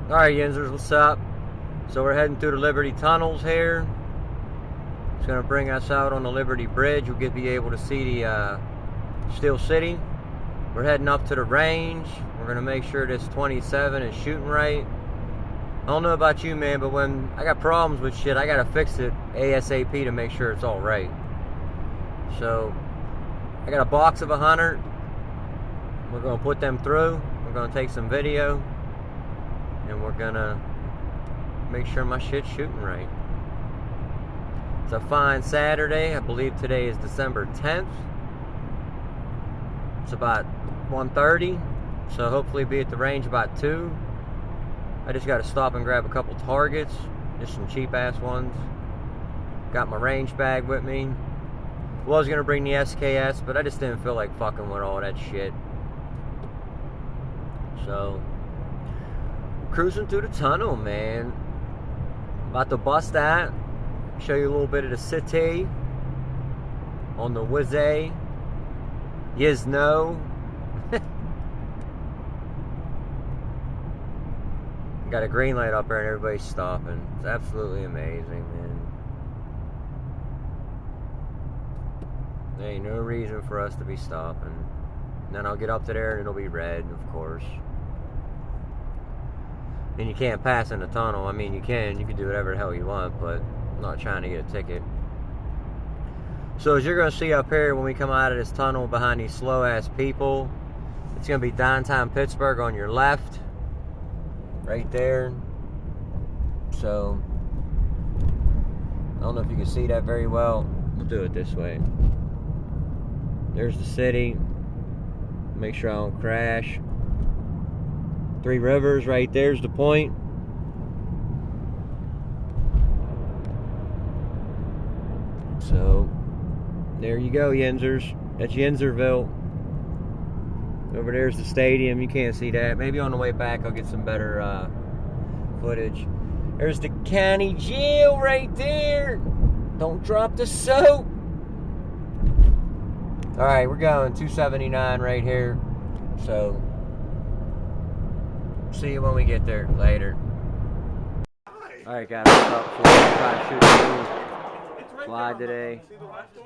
Alright, Yinzers, what's up? So we're heading through the Liberty tunnels here. It's going to bring us out on the Liberty Bridge. You'll be able to see the Steel City. We're heading up to the range. We're going to make sure this 27 is shooting right. I don't know about you, man, but when I got problems with shit, I got to fix it ASAP to make sure it's all right. So I got a box of 100. We're going to put them through. We're going to take some video. And we're gonna make sure my shit's shooting right. It's a fine Saturday. I believe today is December 10th. It's about 1:30, so hopefully be at the range about 2. I just gotta stop and grab a couple targets, just some cheap ass ones. Got my range bag with me. Was gonna bring the SKS, but I just didn't feel like fucking with all that shit. So cruising through the tunnel, man. About to bust that. Show you a little bit of the city on the Wizay. Yes, no. Got a green light up there and everybody's stopping. It's absolutely amazing, man. There ain't no reason for us to be stopping. And then I'll get up to there and it'll be red, of course. And you can't pass in the tunnel. I mean, you can do whatever the hell you want, but I'm not trying to get a ticket. So as you're going to see up here when we come out of this tunnel behind these slow-ass people, it's going to be downtown Pittsburgh on your left. Right there. So, I don't know if you can see that very well. We'll do it this way. There's the city. Make sure I don't crash. 3 Rivers, right there's the point. So, there you go, Yinzers. That's Yinzerville. Over there's the stadium. You can't see that. Maybe on the way back I'll get some better footage. There's the county jail right there. Don't drop the soap. Alright, we're going 279 right here. So, see you when we get there later. Alright guys, what's up? So we're trying to shoot a new slide today.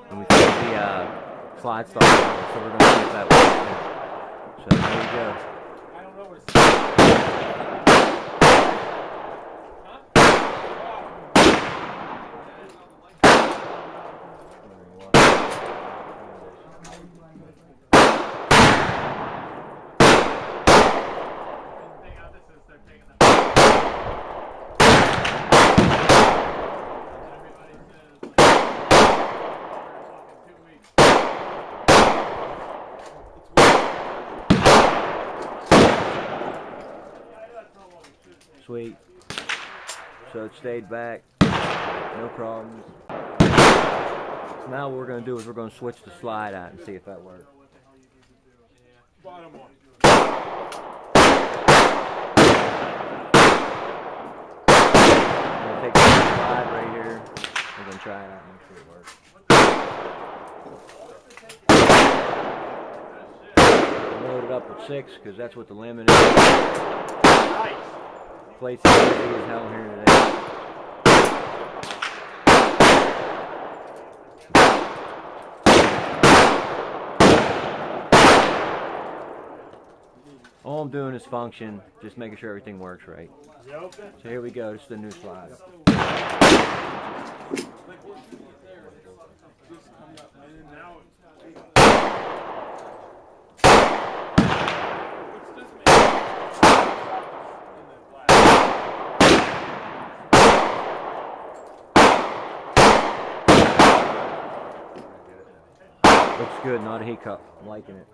And we got the slide star on, so we're going to see if that works. So there you go. Sweet. So it stayed back. No problems. So now what we're going to do is we're going to switch the slide out and see if that works. Bottom one. I'm going to take the slide right here. We're going to try it out and make sure it works. Load it up with 6 because that's what the limit is. Nice. Place is busy as hell here today. All I'm doing is function, just making sure everything works right. So here we go, this is the new slide. Looks good, not a hiccup. I'm liking it.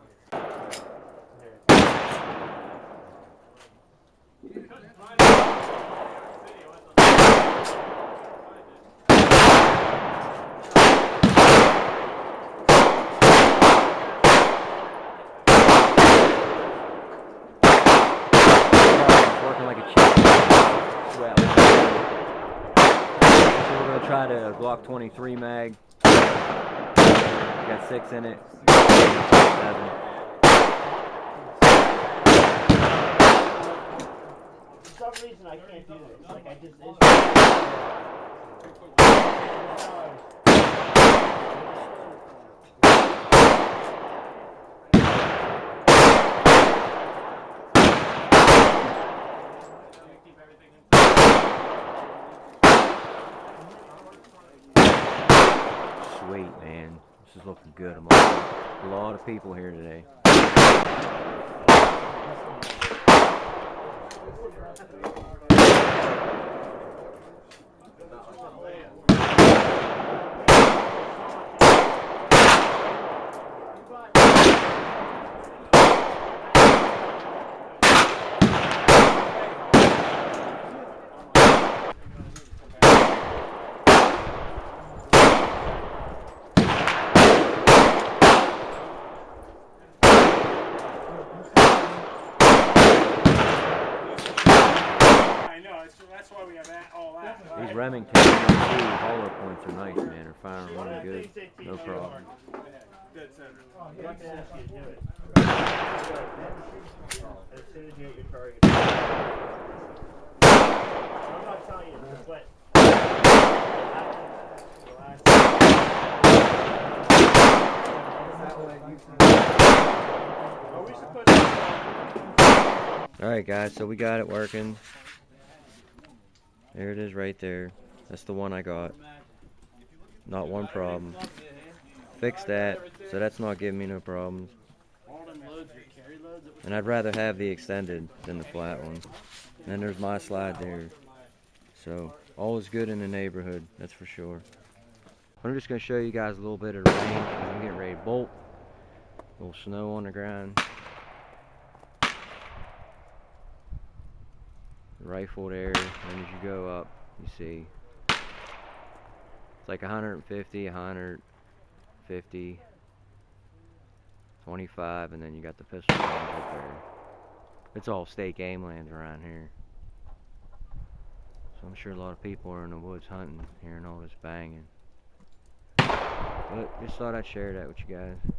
Working like a champ. Well, so we're gonna try the Glock 23 mag. Got 6 in it. 7. reason I can't do this. Like I just. Sweet, man. This is looking good. I'm a lot of people here today. That's why we have all that. These Remington hollow points are nice, man. They're firing really good. No problem. Dead center. Let me ask you to do it. As soon as you hit your target. I'm not telling you to sweat. Alright guys, so we got it working. There it is right there. That's the one I got. Not one problem. Fixed that, so that's not giving me no problems. And I'd rather have the extended than the flat one. And then there's my slide there. So, all is good in the neighborhood, that's for sure. I'm just going to show you guys a little bit of the range because I'm getting ready to bolt. A little snow on the ground. Rifle there, and as you go up, you see it's like 150, 150, 25, and then you got the pistol range up there. It's all state game lands around here. So I'm sure a lot of people are in the woods hunting, hearing all this banging. But just thought I'd share that with you guys.